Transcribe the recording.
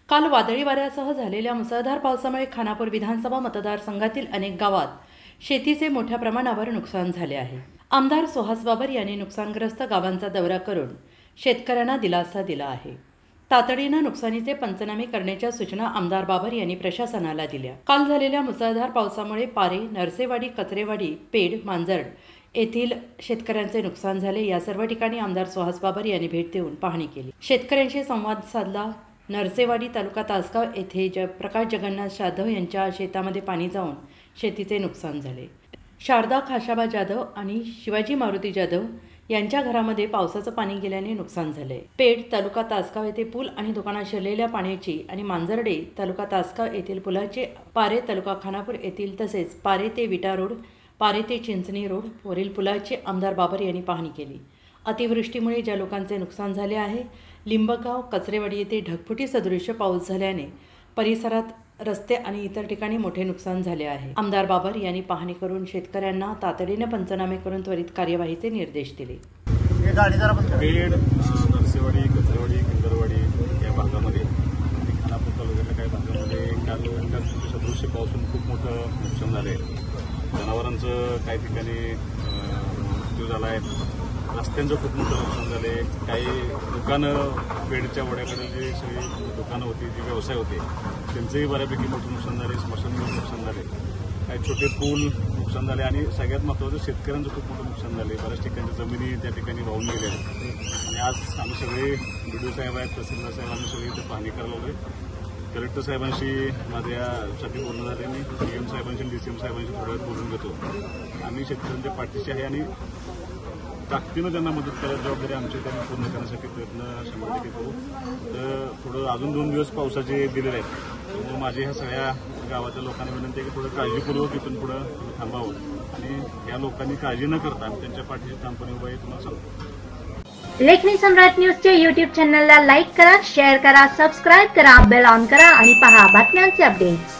काल वादळी वाऱ्यासह झालेल्या मुसळधार पावसामुळे खानापूर विधानसभा मतदारसंघातील अनेक गावात शेतीचे मोठ्या प्रमाणावर नुकसान झाले आहे। आमदार सुहास बाबर यांनी नुकसानग्रस्त गावांचा दौरा करून शेतकऱ्यांना दिलासा दिला आहे। तातडीने नुकसानीचे पंचनामे करण्याच्या सूचना आमदार बाबर यांनी प्रशासनाला दिल्या। काल झालेल्या मुसळधार पावसामुळे पारे, नरसेवाडी, कचरेवाडी, पेड, मांजर्ड येथील शेतकऱ्यांचे नुकसान झाले। या सर्व ठिकाणी आमदार सुहास बाबर यांनी भेट देऊन पाहणी केली, शेतकऱ्यांशी संवाद साधला। नरसेवाडी तालुका तासगाव येथे प्रकाश जगन्नाथ जाधव यांच्या शेतामध्ये पाणी जाऊन शेतीचे नुकसान झाले। शारदा खाशाबा जाधव आणि शिवाजी मारुती जाधव यांच्या घरामध्ये पावसाचं पाणी गेल्याने नुकसान झाले। पेड तालुका तासगाव येथे पूल आणि दुकानात शिरलेल्या पाण्याची आणि मांजर्डे तालुका तासगाव येथील पुलाचे, पारे तालुका खानापूर येथील तसेच पारे ते विटा रोड, पारे ते चिंचणी रोड वरील पुलाची आमदार बाबर यांनी पाहणी केली। अतिवृष्टीमुळे ज्या लोकांचे नुकसान झाले आहे, लिंबगाव, कचरेवाडी येथे ढगफुटी सदृश्य पाऊस झाल्याने परिसरात रस्ते आणि इतर ठिकाणी मोठे नुकसान झाले आहे। आमदार बाबर यांनी पाहणी करून शेतकऱ्यांना तातडीने पंचनामे करून त्वरित कार्यवाहीचे निर्देश दिले। पेड, नरसेवाडी, कचरेवाडी, किंदरवाडी या भागामध्ये आणि खानापूर तालुक्यातल्या काही भागामध्ये काल ढगफुटी सदृश्य पावसाने खूप मोठं नुकसान झाले। जनावरांचं काही ठिकाणी मृत्यू झाला आहे, रस्त्यांचं खूप मोठं नुकसान झाले। काही दुकानं, पेडच्या वड्याकडे जे सगळी दुकानं होती, जे व्यवसाय होते, त्यांचंही बऱ्यापैकी मोठं नुकसान झाले। स्मशानभूमी नुकसान झाले, काही छोटे पूल नुकसान झाले आणि सगळ्यात महत्त्वाचं शेतकऱ्यांचं खूप मोठं नुकसान झाले। बऱ्याच ठिकाणी जमिनी त्या ठिकाणी वाहून गेल्या आणि आज आम्ही सगळे BDO साहेब आहेत, तहसीलदार साहेब, आम्ही सगळे इथे पाहणी करायला लागलोय। कलेक्टर साहेबांशी माझ्यासाठी बोलणं झाले, मी CM साहेबांशी, DCM साहेबांशी थोड्या वेळ बोलून घेतो। आम्ही शेतकऱ्यांच्या पाठीशी आहे आणि ताकदीनं त्यांना मदत करायची जबाबदारी आमची, त्यांना पूर्ण करण्यासाठी प्रयत्न 100% करू। तर थोडं अजून 2 दिवस पावसाचे दिलेले आहेत, त्यामुळे माझी ह्या सगळ्या गावाच्या लोकांना विनंती आहे की थोडं काळजीपूर्वक इथून पुढं थांबावं आणि या लोकांनी काळजी न करता त्यांच्या पाठीशी ठामपणे उभा आहे तुम्हाला सांगतो। लेखनी सम्राट न्यूजच्या YouTube चॅनलला लाईक करा, शेअर करा, सबस्क्राईब करा, बेल ऑन करा आणि पहा बातम्यांचे अपडेट्स।